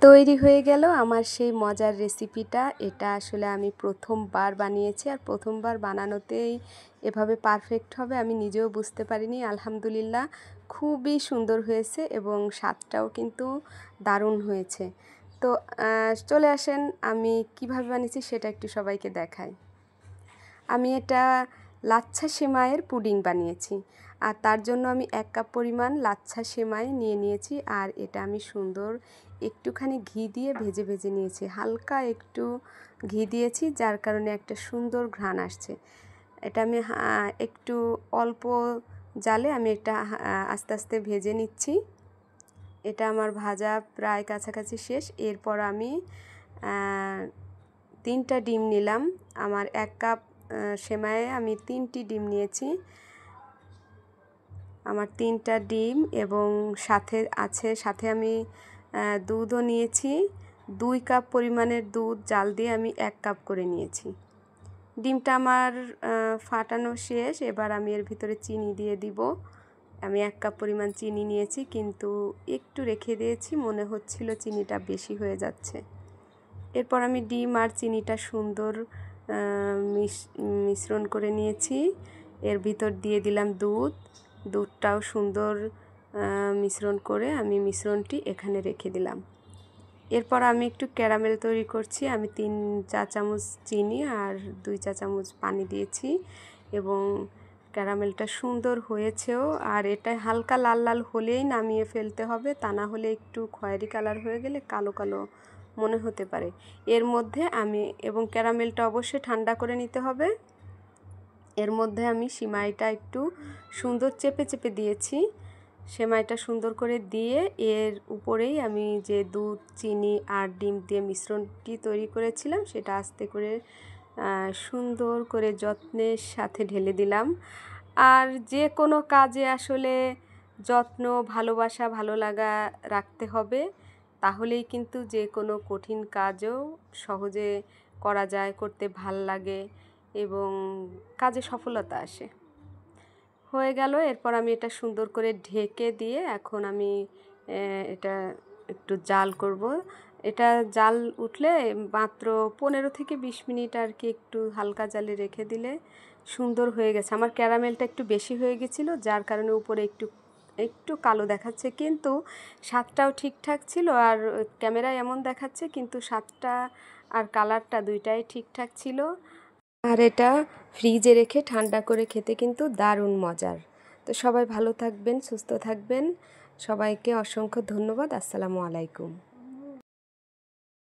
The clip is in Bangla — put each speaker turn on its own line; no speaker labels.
তৈরি হয়ে গেল আমার সেই মজার রেসিপিটা। এটা আসলে আমি প্রথমবার বানিয়েছি, আর প্রথমবার বানানোতেই এভাবে পারফেক্ট হবে আমি নিজেও বুঝতে পারিনি। আলহামদুলিল্লাহ খুবই সুন্দর হয়েছে এবং স্বাদটাও কিন্তু দারুণ হয়েছে। তো চলে আসেন আমি কিভাবে বানিয়েছি সেটা একটু সবাইকে দেখাই। আমি এটা লাচ্ছা সেমাইয়ের পুডিং বানিয়েছি, আর তার জন্য আমি 1 কাপ পরিমাণ লাচ্ছা সেমাই নিয়েছি। আর এটা আমি সুন্দর একটুখানি ঘি দিয়ে ভেজে ভেজে নিয়েছি, হালকা একটু ঘি দিয়েছি যার কারণে একটা সুন্দর ঘ্রাণ আসছে। এটা আমি একটু অল্প জালে আমি এটা আস্তে আস্তে ভেজে নিচ্ছি। এটা আমার ভাজা প্রায় কাছাকাছি শেষ। এরপর আমি 3টা ডিম নিলাম। আমার 1 কাপ সেমাইয়ে আমি 3টি ডিম নিয়েছি। আমার 3টা ডিম এবং সাথে আমি দুধও নিয়েছি। 2 কাপ পরিমাণের দুধ জাল দিয়ে আমি 1 কাপ করে নিয়েছি। ডিমটা আমার ফাটানো শেষ। এবার আমি এর ভিতরে চিনি দিয়ে দিব। আমি 1 কাপ পরিমাণ চিনি নিয়েছি, কিন্তু একটু রেখে দিয়েছি, মনে হচ্ছিল চিনিটা বেশি হয়ে যাচ্ছে। এরপর আমি ডিম আর চিনিটা সুন্দর মিশ্রণ করে নিয়েছি। এর ভিতর দিয়ে দিলাম দুধটাও সুন্দর মিশ্রণ করে আমি মিশ্রণটি এখানে রেখে দিলাম। এরপর আমি একটু ক্যারামেল তৈরি করছি। আমি 3 চা চামচ চিনি আর 2 চা চামচ পানি দিয়েছি এবং ক্যারামেলটা সুন্দর হয়েছেও। আর এটা হালকা লাল লাল হলেই নামিয়ে ফেলতে হবে, তা না হলে একটু খয়েরি কালার হয়ে গেলে কালো কালো মনে হতে পারে। এর মধ্যে এবং ক্যারামেলটা অবশ্যই ঠান্ডা করে নিতে হবে। এর মধ্যে আমি সেমাইটা একটু সুন্দর চেপে চেপে দিয়েছি। সেমাইটা সুন্দর করে দিয়ে এর উপরেই আমি যে দুধ, চিনি আর ডিম দিয়ে মিশ্রণটি তৈরি করেছিলাম সেটা আস্তে করে সুন্দর করে যত্নের সাথে ঢেলে দিলাম। আর যে কোনো কাজে আসলে যত্ন, ভালোবাসা, ভালো লাগা রাখতে হবে, তাহলেই কিন্তু যে কোনো কঠিন কাজও সহজে করা যায়, করতে ভাল লাগে এবং কাজে সফলতা আসে। হয়ে গেল। এরপর আমি এটা সুন্দর করে ঢেকে দিয়ে এখন আমি এটা একটু জাল করব। এটা জাল উঠলে মাত্র 15 থেকে 20 মিনিট আর কি একটু হালকা জালে রেখে দিলে সুন্দর হয়ে গেছে। আমার ক্যারামেলটা একটু বেশি হয়ে গেছিলো, যার কারণে উপরে একটু কালো দেখাচ্ছে, কিন্তু স্বাদটাও ঠিকঠাক ছিল। আর ক্যামেরায় এমন দেখাচ্ছে, কিন্তু স্বাদটা আর কালারটা দুইটাই ঠিকঠাক ছিল। আর এটা ফ্রিজে রেখে ঠান্ডা করে খেতে কিন্তু দারুণ মজার। তো সবাই ভালো থাকবেন, সুস্থ থাকবেন। সবাইকে অসংখ্য ধন্যবাদ। আসসালামু আলাইকুম।